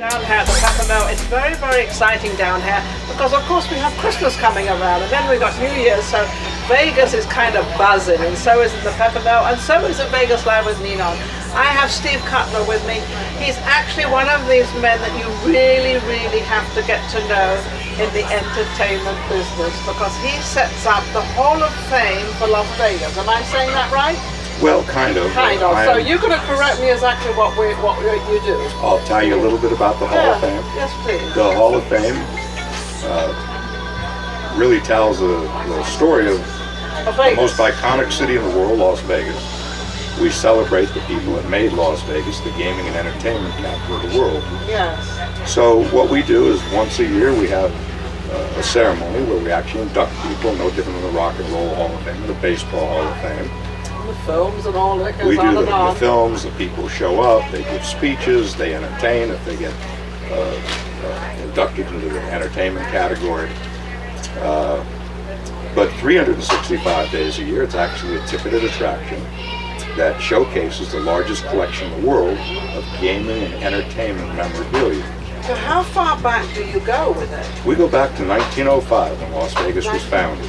Down here at the Peppermill, it's very, very exciting down here because, of course, we have Christmas coming around and then we've got New Year's, so Vegas is kind of buzzing, and so is the Peppermill, and so is the Vegas Live with Ninon. I have Steve Cutler with me. He's actually one of these men that you really, really have to get to know in the entertainment business because he sets up the Hall of Fame for Las Vegas. Am I saying that right? Well, kind of. Kind of. So you're going to correct me exactly what you do. I'll tell you a little bit about the Hall of Fame. Yes, please. The Hall of Fame really tells the story of the most iconic city in the world, Las Vegas. We celebrate the people that made Las Vegas the gaming and entertainment capital of the world. Yes. So what we do is once a year we have a ceremony where we actually induct people, no different than the Rock and Roll Hall of Fame and the Baseball Hall of Fame. The films and all that goes we on do and on. the films, the people show up, they give speeches, they entertain if they get inducted into the entertainment category. But 365 days a year, it's actually a ticketed attraction that showcases the largest collection in the world of gaming and entertainment memorabilia. So how far back do you go with it? We go back to 1905 when Las Vegas was founded.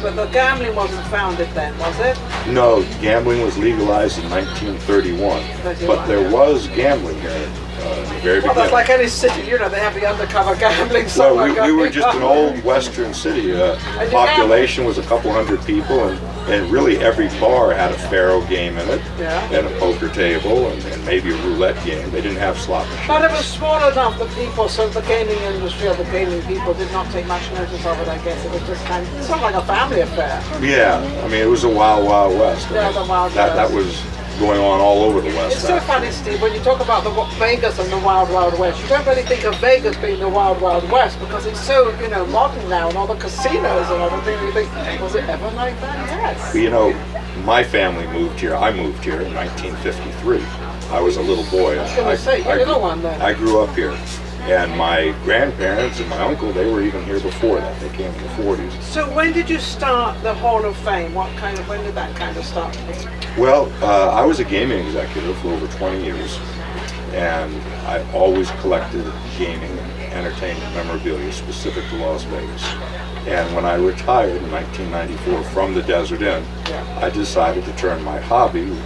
But the gambling wasn't founded then, was it? No, gambling was legalized in 1931. But there was gambling here in the very beginning. Well, that's like any city, you know, they have the undercover gambling somewhere. Well, we were just an old western city. Population was a couple hundred people, and really every bar had a faro game in it, and a poker table, and maybe a roulette game. They didn't have slot machines. But it was small enough that people, so the gaming industry or the gaming people did not take much notice of it, I guess. It was just kind of, it's not like a family affair. Yeah, I mean, it was a wild, wild west. Yeah, the Wild West. That was going on all over the West. It's so funny, Steve, when you talk about the Vegas and the Wild Wild West, you don't really think of Vegas being the Wild Wild West because it's so, you know, modern now and all the casinos and everything. You think, was it ever like that? Yes. You know, my family moved here. I moved here in 1953. I was a little boy. I was going to say, you're a little one then. I grew up here. And my grandparents and my uncle, they were even here before that. They came in the 40s. So when did you start the Hall of Fame? When did that kind of start? Well, I was a gaming executive for over 20 years. And I always collected gaming and entertainment memorabilia specific to Las Vegas. And when I retired in 1994 from the Desert Inn, I decided to turn my hobby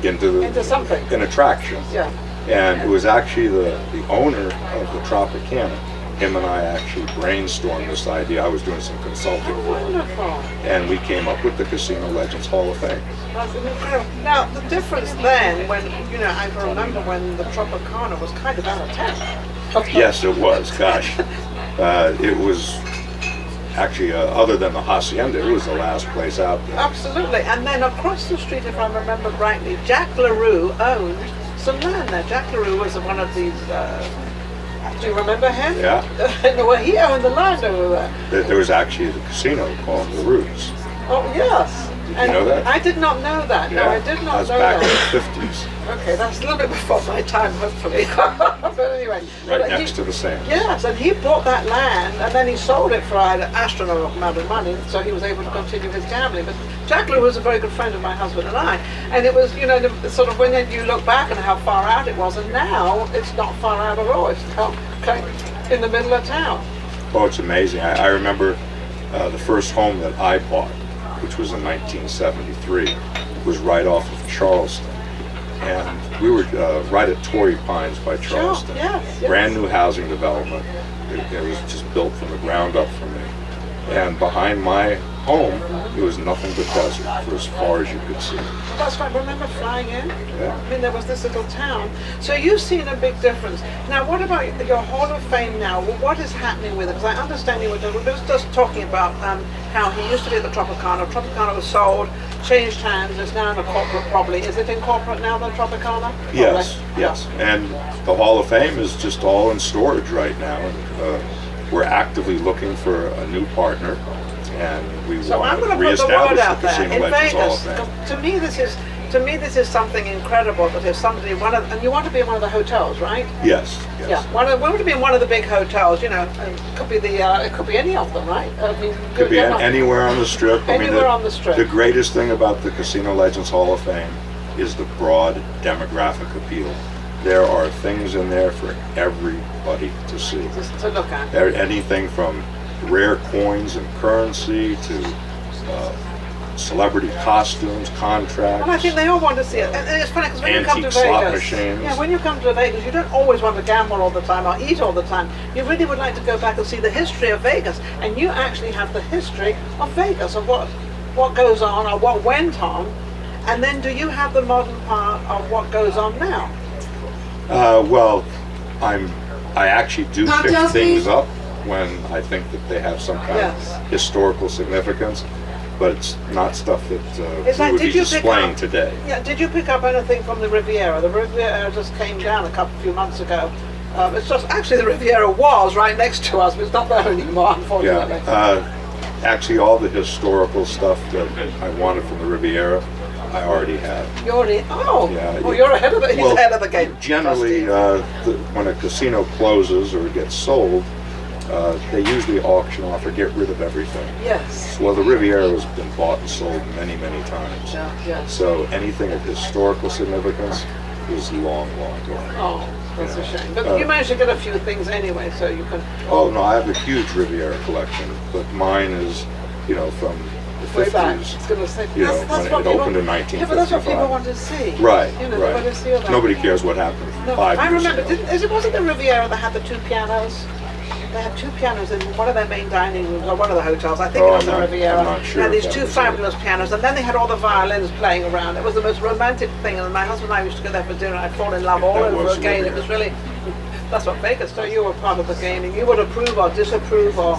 into something. An attraction. Yeah. And it was actually the owner of the Tropicana. Him and I actually brainstormed this idea. I was doing some consulting for him. Wonderful. And we came up with the Casino Legends Hall of Fame. That's incredible. Now, the difference then, when, you know, I remember when the Tropicana was kind of out of town. Yes, it was. Gosh. It was actually, other than the Hacienda, it was the last place out there. Absolutely. And then across the street, if I remember rightly, Jack LaRue owned some land there. Jack LaRue was one of these, do you remember him? Yeah. Well, he owned the land over there. There was actually the casino called LaRue's. Oh, yes. Did you know that? I did not know that. Yeah. No, I did not know that. that. Was back in the 50s. Okay, that's a little bit before my time, hopefully. But anyway. Right next to the sand. Yes, and he bought that land, and then he sold it for an astronomical amount of money, so he was able to continue his gambling. But Jack LaRue was a very good friend of my husband and I, and it was, you know, sort of when you look back and how far out it was, and now it's not far out at all. It's kind of in the middle of town. Oh, it's amazing. I remember the first home that I bought, which was in 1973, was right off of Charleston. And we were right at Torrey Pines by Charleston. Yes. Brand new housing development. It was just built from the ground up for me. And behind my home, it was nothing but desert for as far as you could see. That's right. Remember flying in? Yeah. I mean, there was this little town. So you've seen a big difference. Now, what about your Hall of Fame now? Well, what is happening with it? Because I understand you were just talking about how he used to be at the Tropicana. Tropicana was sold, changed hands. It's now in a corporate, probably. Is it in corporate now, the Tropicana? Yes, yes. And the Hall of Fame is just all in storage right now. And, we're actively looking for a new partner. And we want to reestablish the Casino Legends Hall of Fame. To me, this is something incredible. That if somebody, and you want to be in one of the hotels, right? Yes. Yeah. We want to be in one of the big hotels. You know, it could be it could be any of them, right? I mean, could be anywhere on the Strip. Anywhere on the Strip. The greatest thing about the Casino Legends Hall of Fame is the broad demographic appeal. there are things in there for everybody to see. Just to look at. Anything from rare coins and currency to celebrity costumes, contracts. And I think they all want to see it. And it's funny because when you come to antique slot Vegas, machines. yeah, when you come to Vegas, you don't always want to gamble all the time or eat all the time. You really would like to go back and see the history of Vegas, and you actually have the history of Vegas, of what goes on or what went on, and then do you have the modern part of what goes on now? Well, I actually do pick things up when I think that they have some kind of historical significance. But it's not stuff that we would be displaying today. Yeah, did you pick up anything from the Riviera? The Riviera just came down a few months ago. It's just, actually the Riviera was right next to us, but it's not there anymore, unfortunately. Yeah, actually all the historical stuff that I wanted from the Riviera, I already had. You already, you're ahead of the, he's ahead of the game. Generally, when a casino closes or gets sold, they usually auction off or get rid of everything. Yes. Well, the Riviera has been bought and sold many, many times. Yeah. So anything of historical significance is long, long gone. Oh, that's a shame. But you managed to get a few things anyway, so you can... Oh, no, I have a huge Riviera collection, but mine is, from the way 50s. back. I was going to say, When it opened in 1955. Yeah, but that's what people want to see. Right, They right. want to see all that. Nobody cares what happened 5 I years remember, ago. wasn't the Riviera that had the two pianos? They had two pianos in one of their main dining rooms, or one of the hotels. I think it was the Riviera. I'm not sure. They had these two fabulous pianos, and then they had all the violins playing around. It was the most romantic thing, and my husband and I used to go there for dinner. I'd fall in love all over again. It was really, that's what Vegas. So you were part of the gaming. You would approve or disapprove or...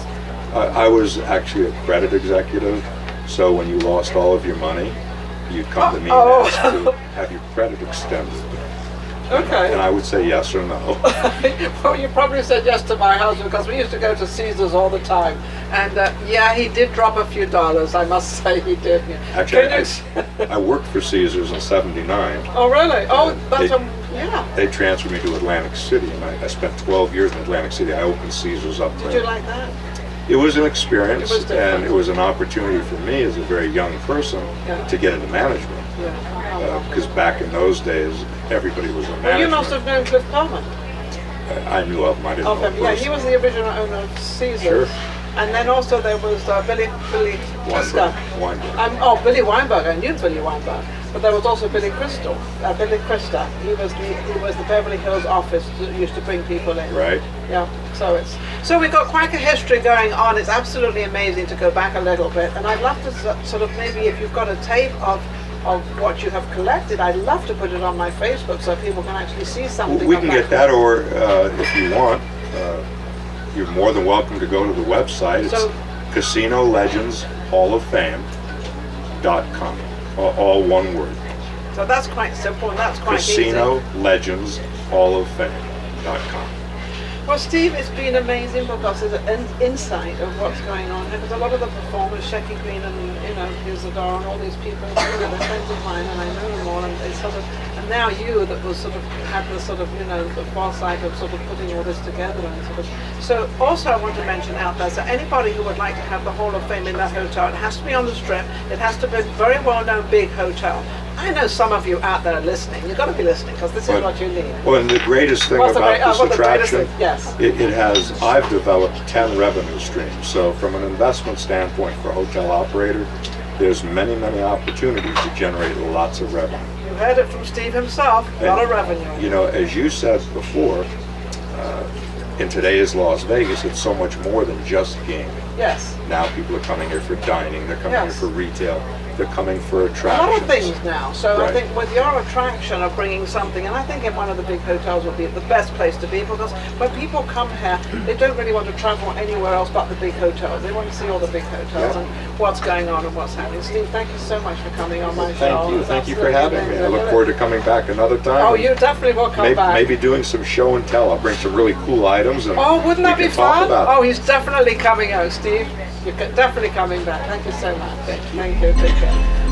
I was actually a credit executive, so when you lost all of your money, you'd come to me and ask to have your credit extended. Okay. And I would say yes or no. Well, you probably said yes to my husband because we used to go to Caesars all the time. And yeah, he did drop a few dollars, I must say he did. Actually, I worked for Caesars in '79. Oh, really? Oh, that's yeah. They transferred me to Atlantic City, and I spent 12 years in Atlantic City. I opened Caesars up there. Did you like that? It was an experience, and it was an opportunity for me as a very young person to get into management. Because back in those days, everybody was in management. Well, you must have known Cliff Coleman. I knew of him. I didn't know him. Yeah, he was the original owner of Caesars. Sure. And then also there was Billy Weinberg. Billy Weinberg. I knew Billy Weinberg. But there was also Billy Crystal. Billy Crystal. He was the Beverly Hills office that used to bring people in. Right. Yeah. So we've got quite a history going on. It's absolutely amazing to go back a little bit. And I'd love to sort of maybe if you've got a tape of what you have collected, I'd love to put it on my Facebook so people can actually see something. We can get that, or if you want, you're more than welcome to go to the website. It's Casino Legends Hall of Fame.com. All one word. So that's quite simple and that's quite Casino easy. Legends Hall of Fame.com. Well, Steve, it's been amazing because there's an insight of what's going on here. Because a lot of the performers, Shecky Green and Isadora and all these people, they're friends of mine and I know them all. And they and now you that was sort of had the sort of the foresight of sort of putting all this together and sort of. So also I want to mention out there, so anybody who would like to have the Hall of Fame in their hotel, it has to be on the Strip. It has to be a very well-known big hotel. I know some of you out there listening. You've got to be listening because this is what you need. Well, and the greatest thing about this attraction, it has, I've developed 10 revenue streams. So from an investment standpoint for a hotel operator, there's many, many opportunities to generate lots of revenue. You heard it from Steve himself, a lot of revenue. As you said before, in today's Las Vegas, it's so much more than just gaming. Yes. Now people are coming here for dining, they're coming here for retail. They're coming for attractions. A lot of things now. So I think with your attraction of bringing something, and I think in one of the big hotels would be the best place to be because when people come here, they don't really want to travel anywhere else but the big hotels. They want to see all the big hotels and what's going on and what's happening. Steve, thank you so much for coming on my show. Thank you for having me. I look forward to coming back another time. Oh, you definitely will come back. Maybe doing some show and tell. I'll bring some really cool items. And wouldn't that be fun? Oh, he's definitely coming out, Steve. You're definitely coming back. Thank you so much. Thank you. Take care.